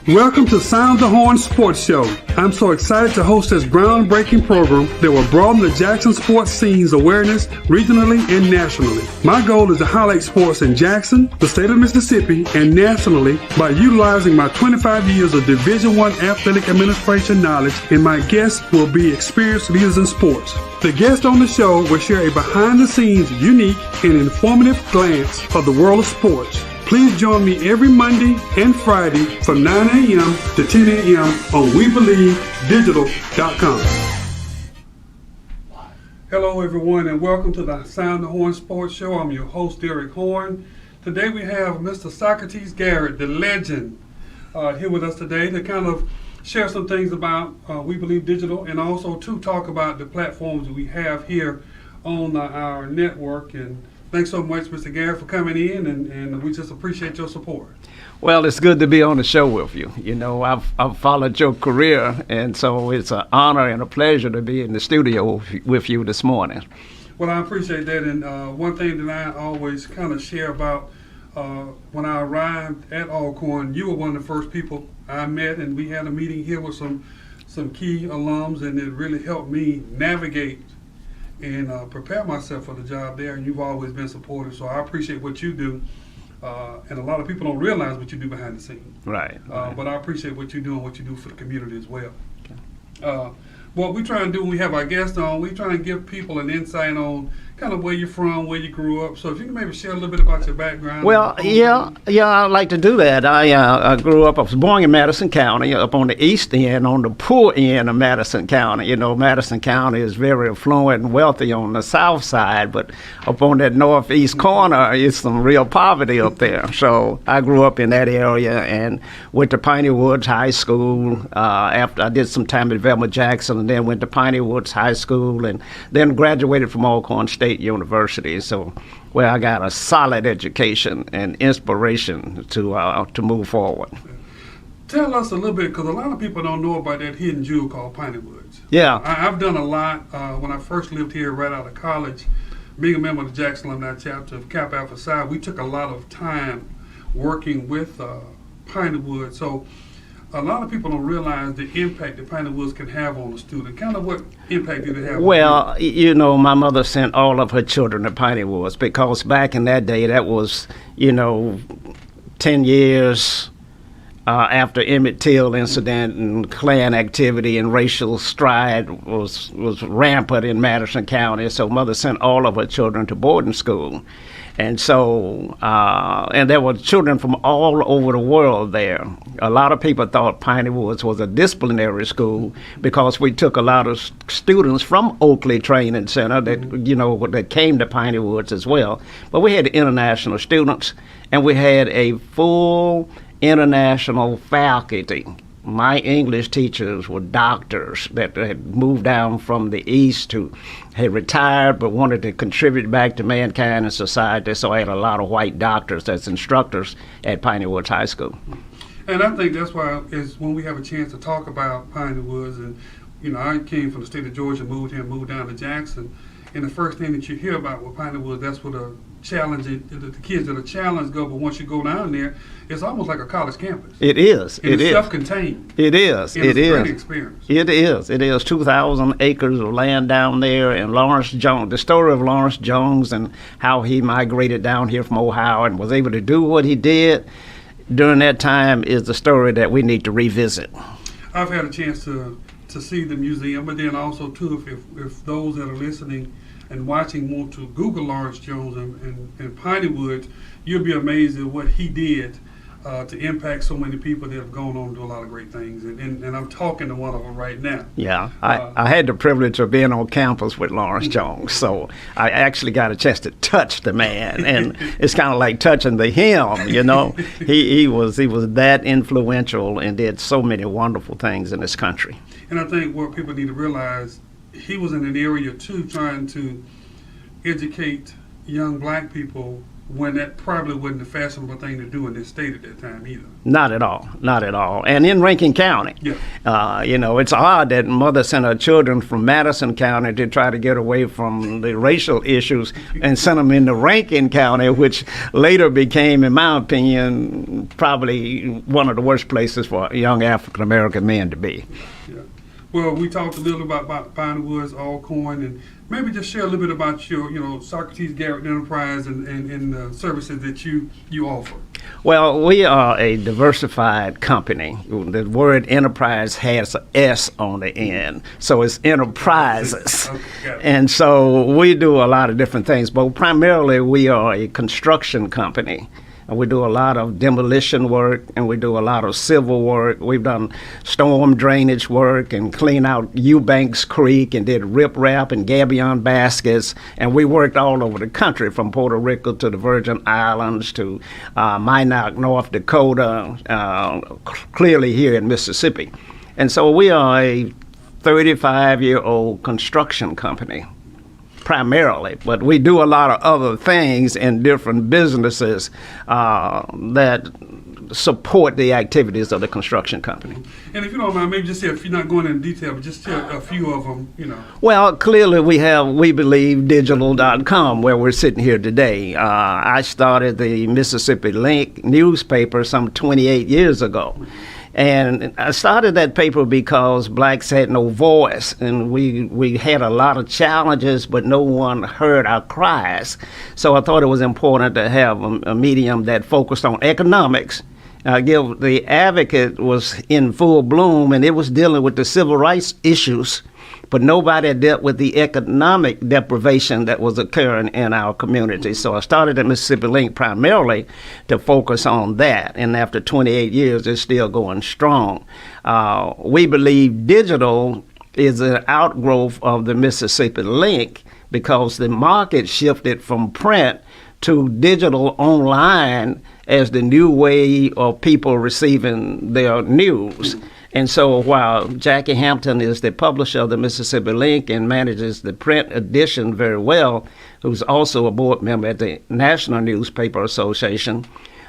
Welcome to Sound the Horne Sports Show. I'm so excited to host this groundbreaking program that will broaden the Jackson sports scene's awareness regionally and nationally. My goal is to highlight sports in Jackson, the state of Mississippi, and nationally by utilizing my 25 years of Division I athletic administration knowledge, and my guests will be experienced leaders in sports. The guest on the show will share a behind-the-scenes, unique, and informative glance of the world of sports. Please join me every Monday and Friday from 9 a.m. to 10 a.m. on WeBelieveDigital.com. Hello, everyone, and welcome to the Sound the Horne Sports Show. I'm your host, Derek Horne. Today we have Mr. Socrates Garrett, the legend, here with us today to kind of share some things about We Believe Digital, and also to talk about the platforms that we have here on our network. And thanks so much, Mr. Garrett, for coming in, and we just appreciate your support. Well, it's good to be on the show with you. You know, I've followed your career, and so it's an honor and a pleasure to be in the studio with you this morning. Well, I appreciate that, and one thing that I always kind of share about when I arrived at Alcorn, you were one of the first people I met, and we had a meeting here with some key alums, and it really helped me navigate and prepare myself for the job there, and you've always been supportive, so I appreciate what you do, and a lot of people don't realize what you do behind the scenes. Right. But I appreciate what you do and what you do for the community as well. Okay. What we try and do when we have our guests on, we try and give people an insight on kind of where you're from, where you grew up. So if you can maybe share a little bit about your background. Well, yeah, I'd like to do that. I grew up, I was born in Madison County, up on the east end, on the poor end of Madison County. You know, Madison County is very affluent and wealthy on the south side, but up on that northeast corner, it's some real poverty up there. So I grew up in that area and went to Piney Woods High School. After I did some time at Velma Jackson, and then went to Piney Woods High School, and then graduated from Alcorn State University, so where I got a solid education and inspiration to move forward. Tell us a little bit, because a lot of people don't know about that hidden jewel called Piney Woods. Yeah. I've done a lot. When I first lived here right out of college, being a member of the Jackson Alumni Chapter of Kappa Alpha Psi, we took a lot of time working with Piney Woods. So a lot of people don't realize the impact that Piney Woods can have on a student. Kind of what impact did it have? Well, you know, my mother sent all of her children to Piney Woods because back in that day, that was, 10 years after Emmett Till incident and Klan activity and racial strife was rampant in Madison County. So mother sent all of her children to boarding school. And so, and there were children from all over the world there. A lot of people thought Piney Woods was a disciplinary school because we took a lot of students from Oakley Training Center that came to Piney Woods as well. But we had international students, and we had a full international faculty. My English teachers were doctors that had moved down from the East who had retired but wanted to contribute back to mankind and society. So I had a lot of white doctors as instructors at Piney Woods High School. And I think that's why is when we have a chance to talk about Piney Woods, and I came from the state of Georgia, moved down to Jackson, and the first thing that you hear about with Piney Woods, that's where the kids that are challenged go, but once you go down there, it's almost like a college campus. It is. And it's self-contained. It is. It's a great experience. It is. 2,000 acres of land down there, and Lawrence Jones, the story of Lawrence Jones and how he migrated down here from Ohio and was able to do what he did during that time is the story that we need to revisit. I've had a chance to see the museum, but then also too, if those that are listening and watching want to Google Lawrence Jones and Piney Woods, you'll be amazed at what he did to impact so many people that have gone on to do a lot of great things. And I'm talking to one of them right now. Yeah, I had the privilege of being on campus with Lawrence Jones, so I actually got a chance to touch the man, and it's kind of like touching the hem, He was that influential and did so many wonderful things in this country. And I think what people need to realize, he was in an area too trying to educate young black people when that probably wasn't the fashionable thing to do in this state at that time either. Not at all, not at all. And in Rankin County, it's odd that mother sent her children from Madison County to try to get away from the racial issues and sent them into Rankin County, which later became, in my opinion, probably one of the worst places for young African-American men to be. Yeah. Well, we talked a little about Piney Woods, Horne, and maybe just share a little bit about your, Socrates Garrett Enterprise and the services that you offer. Well, we are a diversified company. The word enterprise has an S on the end, so it's enterprises. Okay, and so we do a lot of different things, but primarily we are a construction company. And we do a lot of demolition work, and we do a lot of civil work. We've done storm drainage work and clean out Eubanks Creek and did riprap and gabion baskets. And we worked all over the country, from Puerto Rico to the Virgin Islands to Minot, North Dakota, clearly here in Mississippi. And so we are a 35-year-old construction company, primarily, but we do a lot of other things in different businesses that support the activities of the construction company. And if you don't mind, maybe just say, if you're not going into detail, but just tell a few of them, Well, clearly we have WeBelieveDigital.com, where we're sitting here today. I started the Mississippi Link newspaper some 28 years ago. And I started that paper because blacks had no voice, and we had a lot of challenges, but no one heard our cries. So I thought it was important to have a medium that focused on economics. The Advocate was in full bloom, and it was dealing with the civil rights issues, but nobody dealt with the economic deprivation that was occurring in our community. So I started at Mississippi Link primarily to focus on that. And after 28 years, it's still going strong. We Believe Digital is an outgrowth of the Mississippi Link because the market shifted from print to digital online as the new way of people receiving their news. And so while Jackie Hampton is the publisher of the Mississippi Link and manages the print edition very well, who's also a board member at the National Newspaper Association,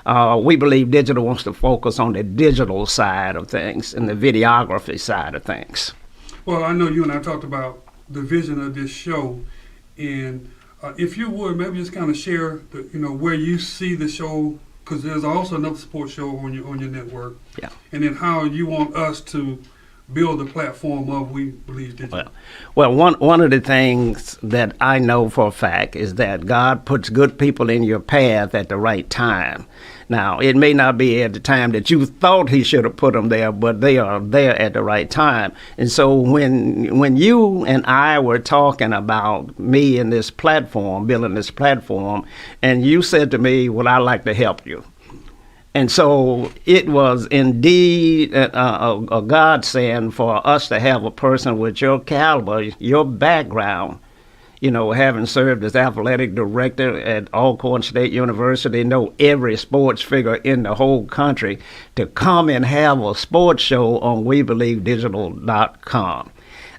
We Believe Digital wants to focus on the digital side of things and the videography side of things. Well, I know you and I talked about the vision of this show, and if you would, maybe just kind of share where you see the show, because there's also another sports show on your network. Yeah. And then how you want us to build the platform of We Believe Digital. Well, one of the things that I know for a fact is that God puts good people in your path at the right time. Now, it may not be at the time that you thought he should have put them there, but they are there at the right time. And so when you and I were talking about me and this platform, building this platform, and you said to me, well, I'd like to help you. And so it was indeed a godsend for us to have a person with your caliber, your background, having served as athletic director at Alcorn State University, know every sports figure in the whole country, to come and have a sports show on WeBelieveDigital.com.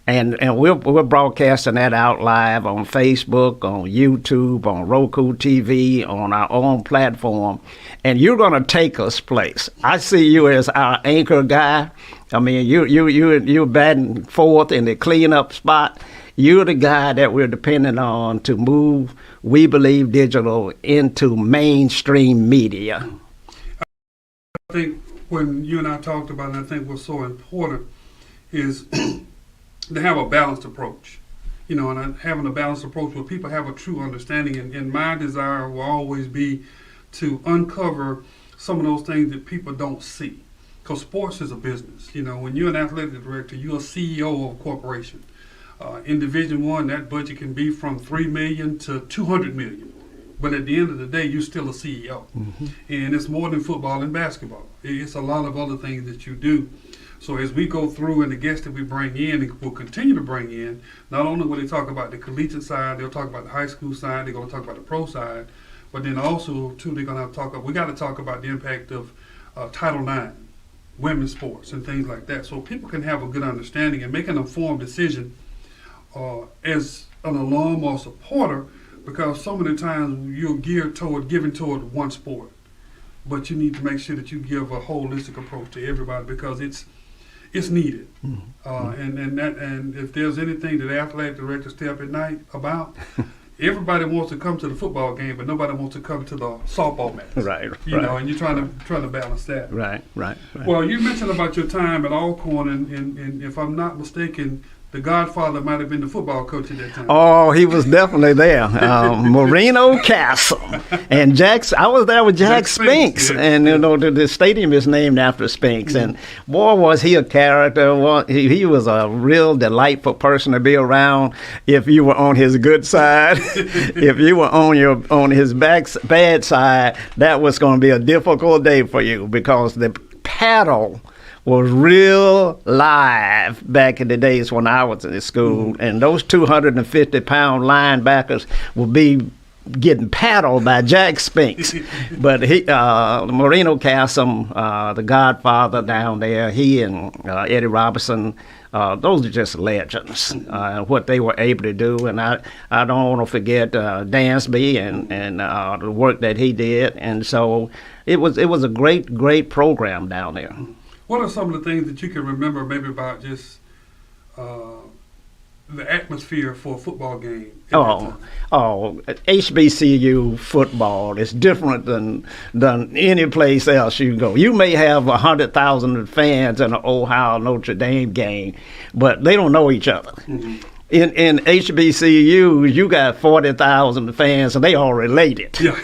And we're broadcasting that out live on Facebook, on YouTube, on Roku TV, on our own platform. And you're going to take us place. I see you as our anchor guy. I mean, you're batting fourth in the cleanup spot. You're the guy that we're depending on to move We Believe Digital into mainstream media. I think when you and I talked about it, I think what's so important is to have a balanced approach, and having a balanced approach where people have a true understanding. And my desire will always be to uncover some of those things that people don't see. Because sports is a business. When you're an athletic director, you're a CEO of a corporation. In Division I, that budget can be from $3 million to $200 million. But at the end of the day, you're still a CEO. Mm-hmm. And it's more than football and basketball. It's a lot of other things that you do. So as we go through, and the guests that we bring in and will continue to bring in, not only will they talk about the collegiate side, they'll talk about the high school side, they're going to talk about the pro side, but then also, too, we got to talk about the impact of Title IX, women's sports, and things like that, so people can have a good understanding and make an informed decision as an alum or supporter, because so many times you're geared toward giving toward one sport, but you need to make sure that you give a holistic approach to everybody because it's needed. And if there's anything that the athletic directors stay up at night about, everybody wants to come to the football game, but nobody wants to come to the softball match. Right. You know, and you're trying to balance that. Right. Well, you mentioned about your time at Alcorn, and if I'm not mistaken, the Godfather might have been the football coach at that time. Oh, he was definitely there. Marino Castle and Jack. I was there with Jack Spinks, yeah. and you know the stadium is named after Spinks. And boy, was he a character! He was a real delightful person to be around. If you were on his good side, if you were on his bad side, that was going to be a difficult day for you because the paddle was real live back in the days when I was in school, and those 250-pound linebackers would be getting paddled by Jack Spinks. But Marino Castle, the Godfather down there, he and Eddie Robinson, those are just legends. What they were able to do, and I don't want to forget Dansby and the work that he did, and so it was a great program down there. What are some of the things that you can remember maybe about just the atmosphere for a football game? HBCU football is different than any place else you go. You may have 100,000 fans in an Ohio Notre Dame game, but they don't know each other. Mm-hmm. In HBCU, you got 40,000 fans, and they all related. Yeah.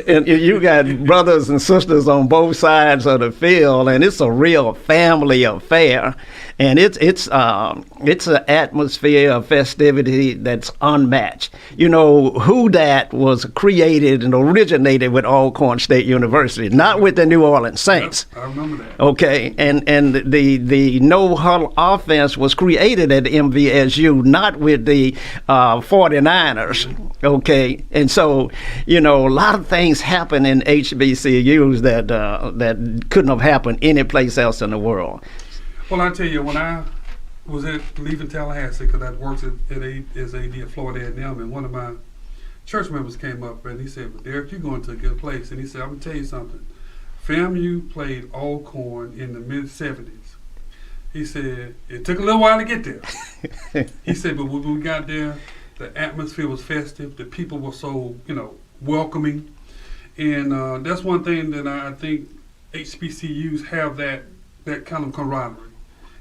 And you got brothers and sisters on both sides of the field, and it's a real family affair. And it's an atmosphere of festivity that's unmatched. You know, who that was created and originated with Alcorn State University, not with the New Orleans Saints. Yep, I remember that. Okay, and the no huddle offense was created at MVSU, not with the 49ers. Okay, and so you know a lot of things happen in HBCUs that couldn't have happened any place else in the world. Well, I tell you, when I was leaving Tallahassee, because I worked as AD at Florida A&M, and one of my church members came up and he said, "Well, Derek, you're going to a good place." And he said, "I'm going to tell you something. FAMU played Alcorn in the mid-'70s. He said, it took a little while to get there. He said, but when we got there, the atmosphere was festive. The people were so, welcoming. And that's one thing that I think HBCUs have that kind of camaraderie.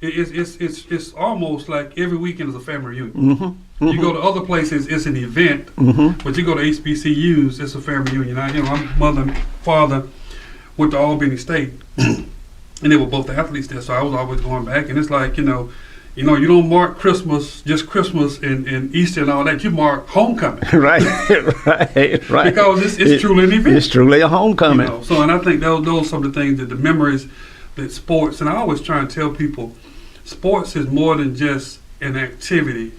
It's almost like every weekend is a family reunion. Mm-hmm. Mm-hmm. You go to other places, it's an event, but you go to HBCUs, it's a family reunion. My mother and father went to Albany State, and they were both athletes there, so I was always going back. And it's like, you don't mark Christmas, just Christmas and Easter and all that. You mark homecoming. Right. Because it's truly an event. It's truly a homecoming. And I think those are some of the things, the memories that sports, and I always try and tell people, sports is more than just an activity.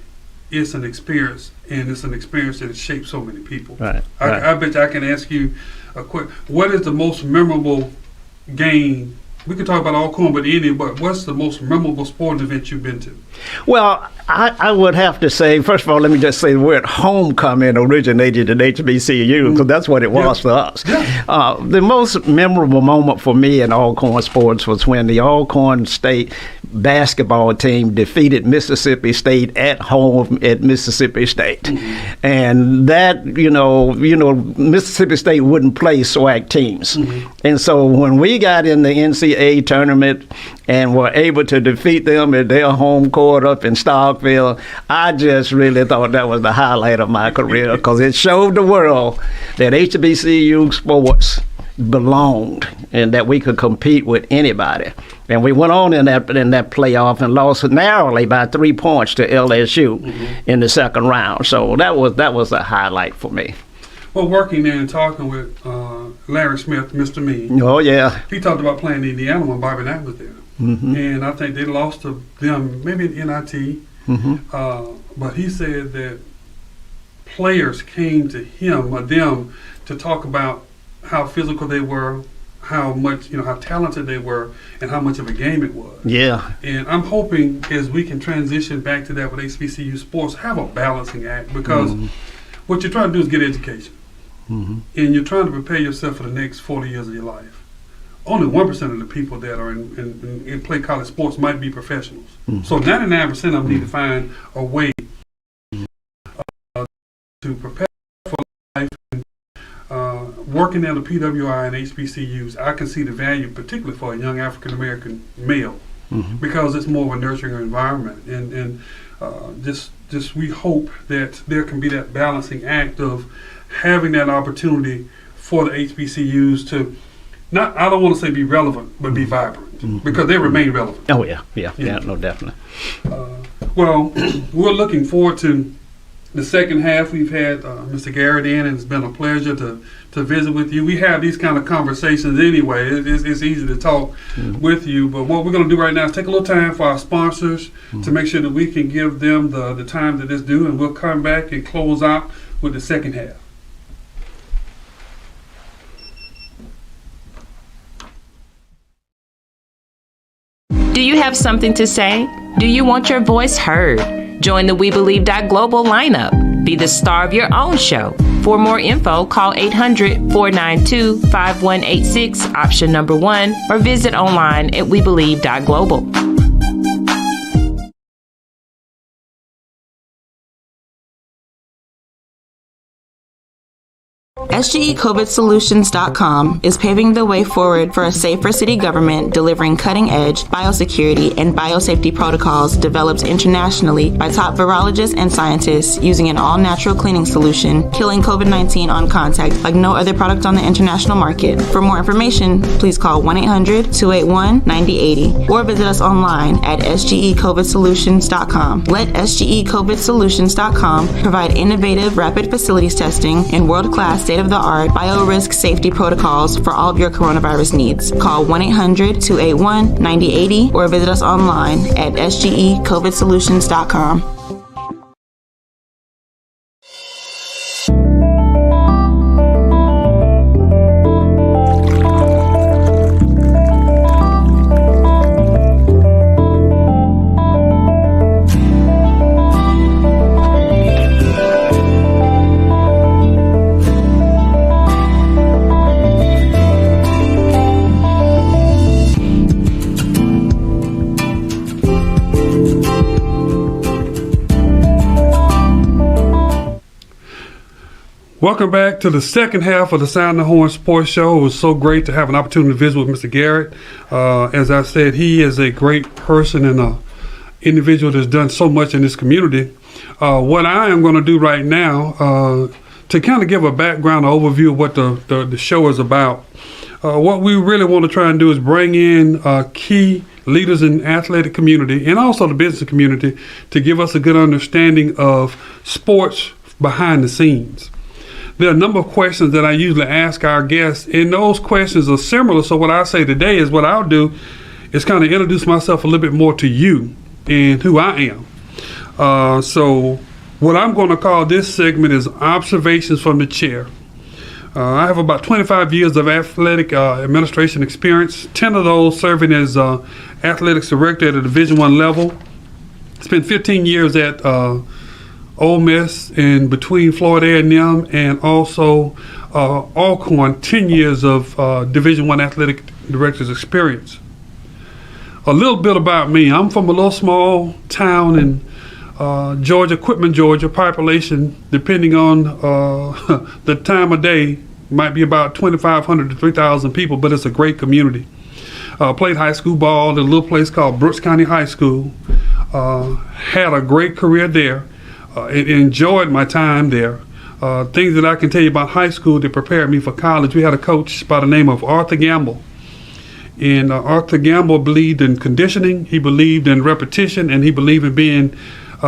It's an experience, and it's an experience that shapes so many people. Right. I bet you I can ask you a quick, what is the most memorable game? We could talk about Alcorn, but what's the most memorable sporting event you've been to? Well, I would have to say, first of all, let me just say the word homecoming originated in HBCU, because that's what it was for us. Yeah. The most memorable moment for me in Alcorn sports was when the Alcorn State basketball team defeated Mississippi State at home at Mississippi State. Mm-hmm. And that, Mississippi State wouldn't play SWAC teams. Mm-hmm. And so when we got in the NCAA tournament and were able to defeat them at their home court up in Starkville, I just really thought that was the highlight of my career, because it showed the world that HBCU sports belonged and that we could compete with anybody. And we went on in that playoff and lost narrowly by 3 points to LSU in the second round. So that was a highlight for me. Well, working there and talking with Larry Smith, Mr. Mean. Oh, yeah. He talked about playing in Indiana when Bobby Knight was there. Mm-hmm. And I think they lost to them, maybe in NIT. Mm-hmm. But he said that players came to him or them to talk about how physical they were, how much, how talented they were, and how much of a game it was. Yeah. And I'm hoping as we can transition back to that with HBCU sports, have a balancing act, because what you're trying to do is get education. Mm-hmm. And you're trying to prepare yourself for the next 40 years of your life. Only 1% of the people that are in play college sports might be professionals. Mm-hmm. So 99% of them need to find a way to prepare for life. Working at the PWI and HBCUs, I can see the value, particularly for a young African American male, because it's more of a nurturing environment. And just we hope that there can be that balancing act of having that opportunity for the HBCUs to not, I don't want to say be relevant, but be vibrant, because they remain relevant. Oh yeah, no, definitely. Well, we're looking forward to the second half. We've had Mr. Garrett in, and it's been a pleasure to visit with you. We have these kind of conversations anyway. It's easy to talk with you, but what we're going to do right now is take a little time for our sponsors to make sure that we can give them the time that it's due, and we'll come back and close out with the second half. Do you have something to say? Do you want your voice heard? Join the We Believe Global lineup. Be the star of your own show. For more info, call 800-492-5186, option number 1, or visit online at webelieve.global. SGECOVIDsolutions.com is paving the way forward for a safer city government delivering cutting-edge biosecurity and biosafety protocols developed internationally by top virologists and scientists using an all-natural cleaning solution, killing COVID-19 on contact like no other product on the international market. For more information, please call 1-800-281-9080 or visit us online at SGECOVIDsolutions.com. Let SGECOVIDsolutions.com provide innovative rapid facilities testing and world-class state-of-the-art biorisk safety protocols for all of your coronavirus needs. Call 1-800-281-9080 or visit us online at sgecovidsolutions.com. Welcome back to the second half of the Sound the Horne Sports Show. It was so great to have an opportunity to visit with Mr. Garrett. As I said, he is a great person and an individual that's done so much in this community. What I am going to do right now, to kind of give a background overview of what the show is about, what we really want to try and do is bring in key leaders in the athletic community and also the business community to give us a good understanding of sports behind the scenes. There are a number of questions that I usually ask our guests, and those questions are similar. So what I say today is what I'll do is kind of introduce myself a little bit more to you and who I am. So what I'm going to call this segment is Observations from the Chair. I have about 25 years of athletic administration experience, 10 of those serving as athletics director at a Division I level. Spent 15 years at Ole Miss and between Florida A&M and also Alcorn, 10 years of Division I athletic director's experience. A little bit about me. I'm from a little small town in Georgia, Quitman, Georgia. Population, depending on the time of day, might be about 2,500 to 3,000 people, but it's a great community. Played high school ball at a little place called Brooks County High School. Had a great career there. Enjoyed my time there. Things that I can tell you about high school that prepared me for college. We had a coach by the name of Arthur Gamble. And Arthur Gamble believed in conditioning, he believed in repetition, and he believed in being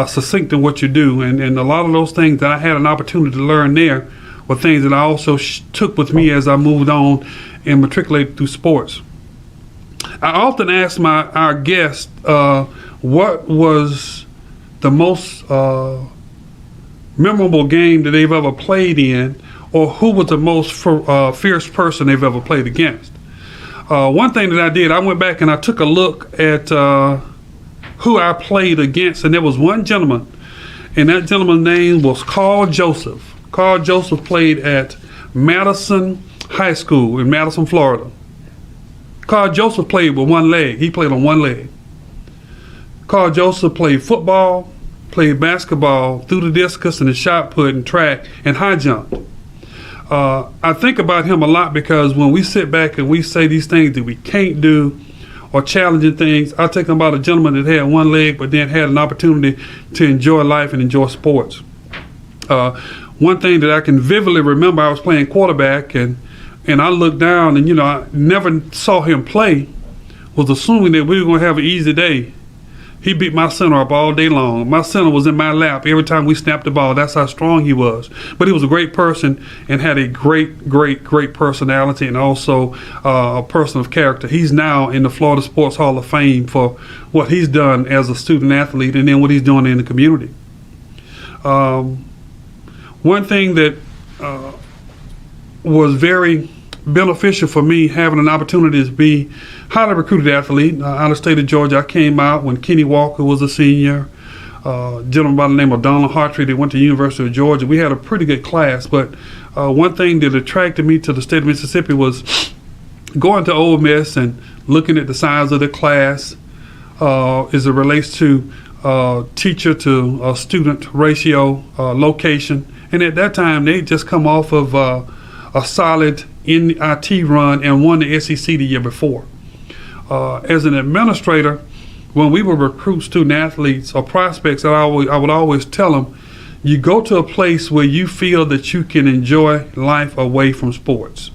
succinct in what you do. And a lot of those things that I had an opportunity to learn there were things that I also took with me as I moved on and matriculated through sports. I often ask our guests what was the most memorable game that they've ever played in, or who was the most fierce person they've ever played against. One thing that I did, I went back and I took a look at who I played against, and there was one gentleman, and that gentleman's name was Carl Joseph. Carl Joseph played at Madison High School in Madison, Florida. Carl Joseph played with one leg. He played on one leg. Carl Joseph played football, played basketball, threw the discus and the shot put and track and high jump. I think about him a lot because when we sit back and we say these things that we can't do or challenging things, I think about a gentleman that had one leg but then had an opportunity to enjoy life and enjoy sports. One thing that I can vividly remember, I was playing quarterback and I looked down and, I never saw him play, was assuming that we were going to have an easy day. He beat my center up all day long. My center was in my lap every time we snapped the ball. That's how strong he was. But he was a great person and had a great, great, great personality and also a person of character. He's now in the Florida Sports Hall of Fame for what he's done as a student athlete and then what he's doing in the community. One thing that was very beneficial for me, having an opportunity to be highly recruited athlete out of the state of Georgia. I came out when Kenny Walker was a senior, a gentleman by the name of Donald Hartree that went to the University of Georgia. We had a pretty good class, but one thing that attracted me to the state of Mississippi was going to Ole Miss and looking at the size of the class as it relates to teacher to student ratio, location. And at that time, they just come off of a solid NIT run and won the SEC the year before. As an administrator, when we would recruit student athletes or prospects, I would always tell them, you go to a place where you feel that you can enjoy life away from sports.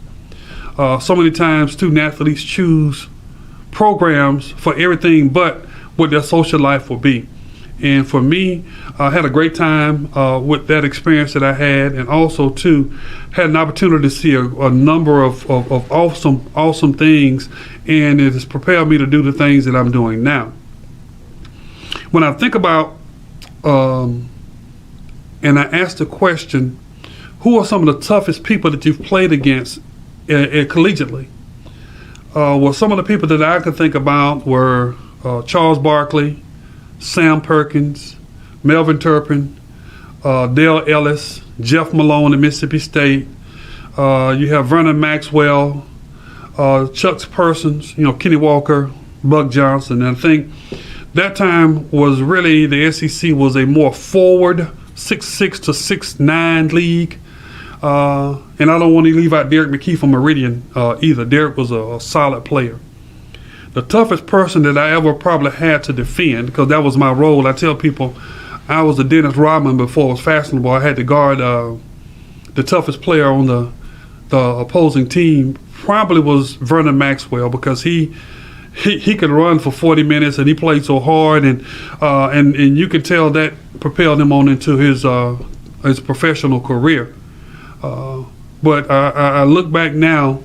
So many times student athletes choose programs for everything but what their social life will be. And for me, I had a great time with that experience that I had, and also too had an opportunity to see a number of awesome things, and it has prepared me to do the things that I'm doing now. When I think about and I ask the question, who are some of the toughest people that you've played against collegiately? Well, some of the people that I could think about were Charles Barkley, Sam Perkins, Melvin Turpin, Dale Ellis, Jeff Malone at Mississippi State. You have Vernon Maxwell, Chuck Persons, Kenny Walker, Buck Johnson. And I think that time was really, the SEC was a more forward 6'6" to 6'9" league. And I don't want to leave out Derek McKee from Meridian either. Derek was a solid player. The toughest person that I ever probably had to defend, because that was my role. I tell people I was a Dennis Rodman before it was fashionable. I had to guard the toughest player on the opposing team. Probably was Vernon Maxwell, because he could run for 40 minutes and he played so hard, and you could tell that propelled him on into his professional career. But I look back now,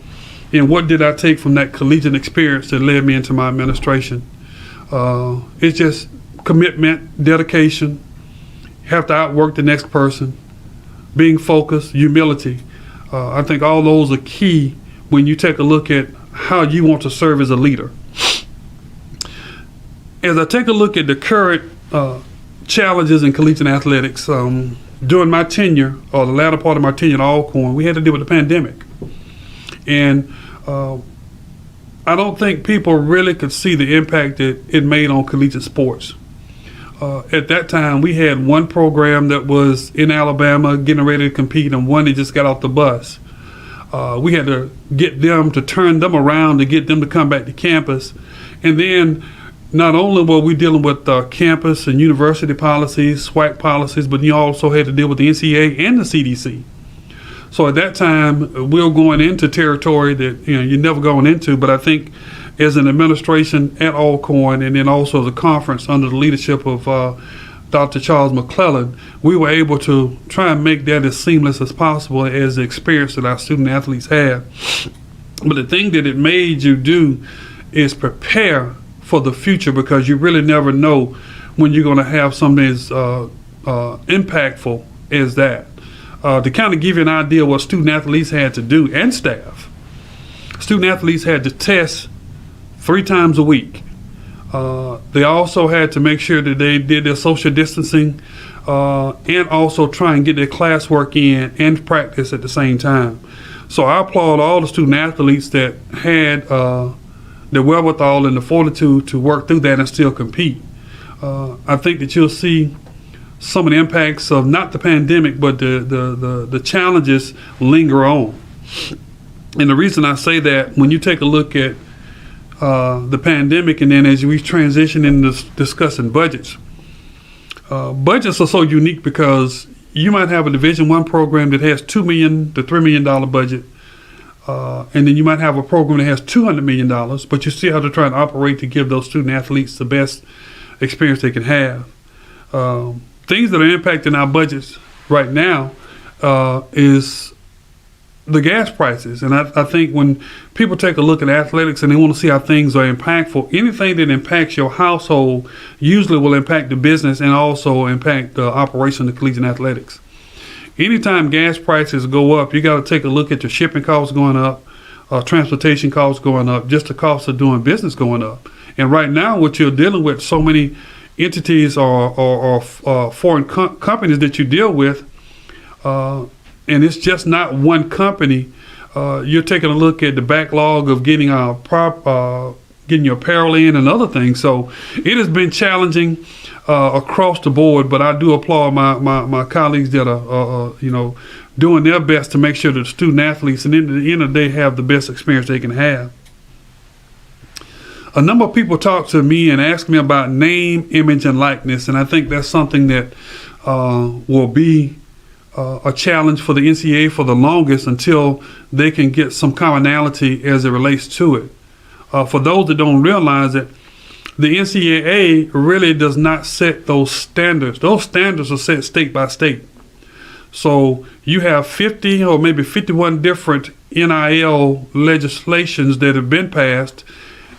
and what did I take from that collegiate experience that led me into my administration? It's just commitment, dedication, have to outwork the next person, being focused, humility. I think all those are key when you take a look at how you want to serve as a leader. As I take a look at the current challenges in collegiate athletics, during my tenure, or the latter part of my tenure at Alcorn, we had to deal with the pandemic. And I don't think people really could see the impact that it made on collegiate sports. At that time, we had one program that was in Alabama getting ready to compete and one that just got off the bus. We had to get them to turn them around to get them to come back to campus. And then not only were we dealing with campus and university policies, SWAC policies, but you also had to deal with the NCAA and the CDC. So at that time, we were going into territory that you're never going into. But I think as an administration at Alcorn, and then also the conference under the leadership of Dr. Charles McClellan, we were able to try and make that as seamless as possible as the experience that our student athletes had. But the thing that it made you do is prepare for the future, because you really never know when you're going to have something as impactful as that. To kind of give you an idea what student athletes had to do, and staff, student athletes had to test 3 times a week. They also had to make sure that they did their social distancing and also try and get their classwork in and practice at the same time. So I applaud all the student athletes that had the wherewithal and the fortitude to work through that and still compete. I think that you'll see some of the impacts of not the pandemic, but the challenges linger on. And the reason I say that, when you take a look at the pandemic, and then as we transition into discussing budgets, budgets are so unique because you might have a Division I program that has $2 million to $3 million budget, and then you might have a program that has $200 million, but you still have to try and operate to give those student athletes the best experience they can have. Things that are impacting our budgets right now is the gas prices. And I think when people take a look at athletics and they want to see how things are impactful, anything that impacts your household usually will impact the business and also impact the operation of collegiate athletics. Anytime gas prices go up, you got to take a look at your shipping costs going up, transportation costs going up, just the cost of doing business going up. And right now, what you're dealing with, so many entities or foreign companies that you deal with, and it's just not one company. You're taking a look at the backlog of getting getting your apparel in and other things. So it has been challenging across the board, but I do applaud my colleagues that are doing their best to make sure that the student athletes, and at the end of the day, have the best experience they can have. A number of people talk to me and ask me about name, image, and likeness, and I think that's something that will be a challenge for the NCAA for the longest until they can get some commonality as it relates to it. For those that don't realize it, the NCAA really does not set those standards. Those standards are set state by state. So you have 50 or maybe 51 different NIL legislations that have been passed,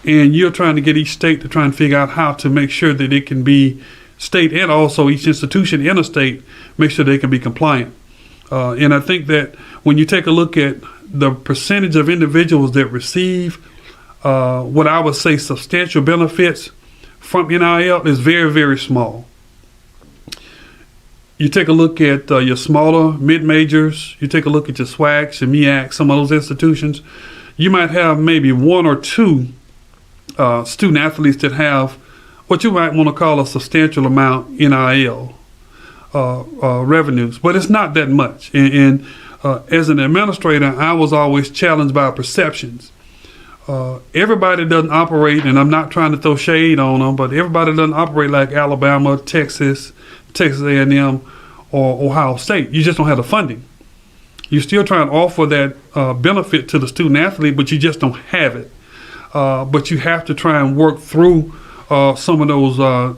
and you're trying to get each state to try and figure out how to make sure that it can be state, and also each institution in a state, make sure they can be compliant. And I think that when you take a look at the percentage of individuals that receive what I would say substantial benefits from NIL is very, very small. You take a look at your smaller mid-majors, you take a look at your SWACs and MEACs, some of those institutions, you might have maybe one or two student athletes that have what you might want to call a substantial amount NIL revenues, but it's not that much. And as an administrator, I was always challenged by perceptions. Everybody doesn't operate, and I'm not trying to throw shade on them, but everybody doesn't operate like Alabama, Texas A&M, or Ohio State. You just don't have the funding. You're still trying to offer that benefit to the student athlete, but you just don't have it. But you have to try and work through some of those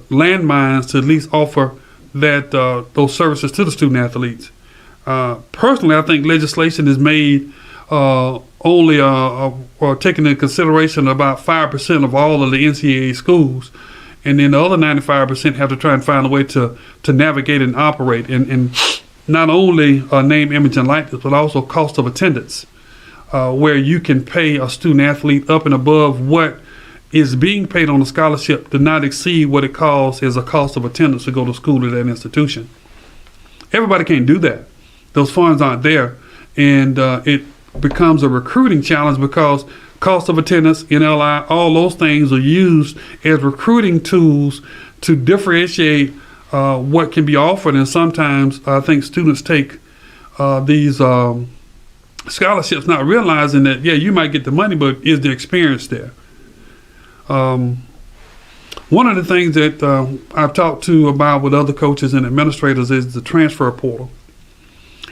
landmines to at least offer that those services to the student athletes. Personally, I think legislation is made only or taking into consideration about 5% of all of the NCAA schools, and then the other 95% have to try and find a way to navigate and operate, and not only name, image, and likeness, but also cost of attendance, where you can pay a student athlete up and above what is being paid on a scholarship to not exceed what it costs as a cost of attendance to go to school at that institution. Everybody can't do that. Those funds aren't there, and it becomes a recruiting challenge because cost of attendance, NLI, all those things are used as recruiting tools to differentiate what can be offered. And sometimes I think students take these scholarships not realizing that, yeah, you might get the money, but is the experience there? One of the things that I've talked to about with other coaches and administrators is the transfer portal.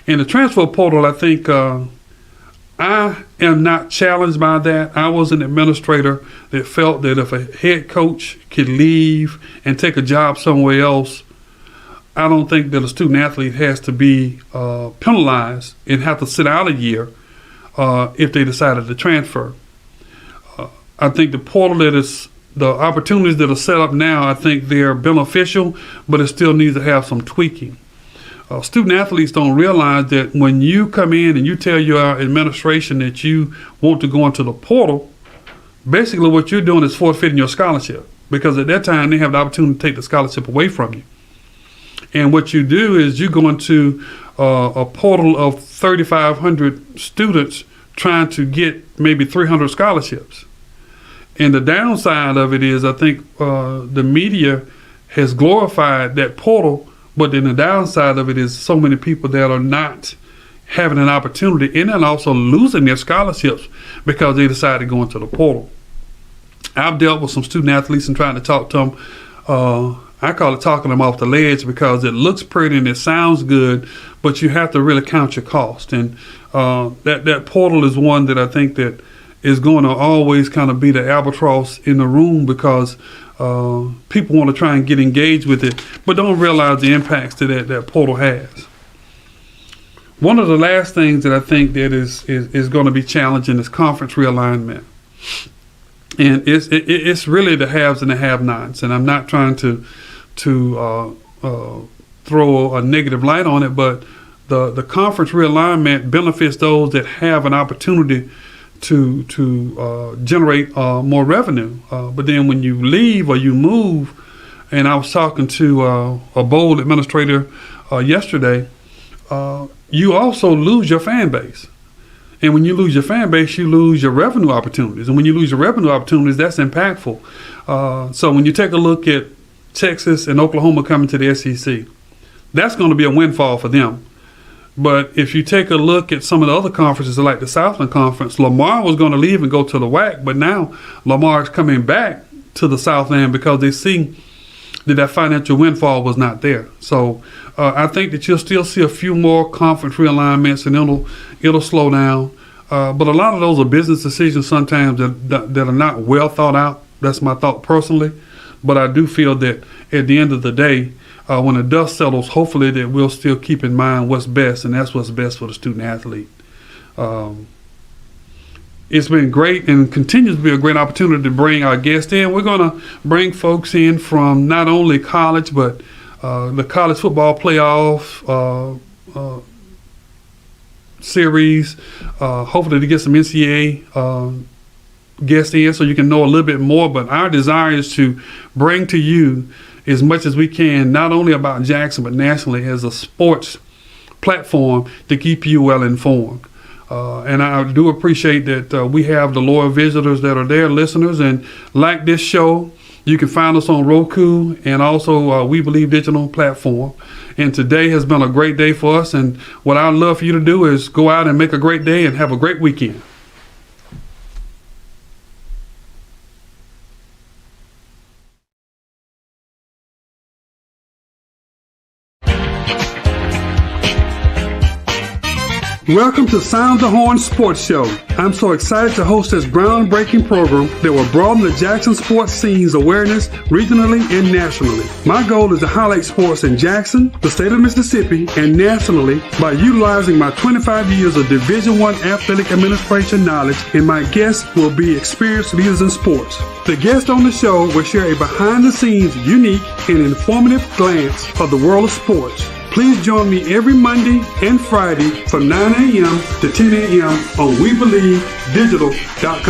In the transfer portal, I think I am not challenged by that. I was an administrator that felt that if a head coach could leave and take a job somewhere else, I don't think that a student athlete has to be penalized and have to sit out a year if they decided to transfer. I think the portal the opportunities that are set up now, I think they're beneficial, but it still needs to have some tweaking. Student athletes don't realize that when you come in and you tell your administration that you want to go into the portal, basically what you're doing is forfeiting your scholarship, because at that time they have the opportunity to take the scholarship away from you. And what you do is you go into a portal of 3,500 students trying to get maybe 300 scholarships. And the downside of it is, I think the media has glorified that portal, but then the downside of it is so many people that are not having an opportunity and then also losing their scholarships because they decided to go into the portal. I've dealt with some student athletes and trying to talk to them. I call it talking them off the ledge because it looks pretty and it sounds good, but you have to really count your cost. And that portal is one that I think that is going to always kind of be the albatross in the room because people want to try and get engaged with it, but don't realize the impacts that portal has. One of the last things that I think that is going to be challenging is conference realignment. And it's really the haves and the have-nots. And I'm not trying to throw a negative light on it, but the conference realignment benefits those that have an opportunity to generate more revenue. But then when you leave or you move, and I was talking to a bowl administrator yesterday, you also lose your fan base. And when you lose your fan base, you lose your revenue opportunities. And when you lose your revenue opportunities, that's impactful. So when you take a look at Texas and Oklahoma coming to the SEC, that's going to be a windfall for them. But if you take a look at some of the other conferences like the Southland Conference, Lamar was going to leave and go to the WAC, but now Lamar is coming back to the Southland because they see that financial windfall was not there. So I think that you'll still see a few more conference realignments and it'll slow down. But a lot of those are business decisions sometimes that are not well thought out. That's my thought personally. But I do feel that at the end of the day, when the dust settles, hopefully that we'll still keep in mind what's best, and that's what's best for the student athlete. It's been great and continues to be a great opportunity to bring our guests in. We're going to bring folks in from not only college, but the college football playoff series, hopefully to get some NCAA guests in so you can know a little bit more. But our desire is to bring to you as much as we can, not only about Jackson, but nationally as a sports platform to keep you well informed. And I do appreciate that we have the loyal visitors that are there, listeners, and like this show, you can find us on Roku and also We Believe Digital platform. And today has been a great day for us. And what I'd love for you to do is go out and make a great day and have a great weekend. Welcome to Sound the Horne Sports Show. I'm so excited to host this groundbreaking program that will broaden the Jackson sports scene's awareness regionally and nationally. My goal is to highlight sports in Jackson, the state of Mississippi, and nationally by utilizing my 25 years of Division I athletic administration knowledge, and my guests will be experienced leaders in sports. The guest on the show will share a behind-the-scenes, unique, and informative glance of the world of sports. Please join me every Monday and Friday from 9 a.m. to 10 a.m. on WeBelieveDigital.com.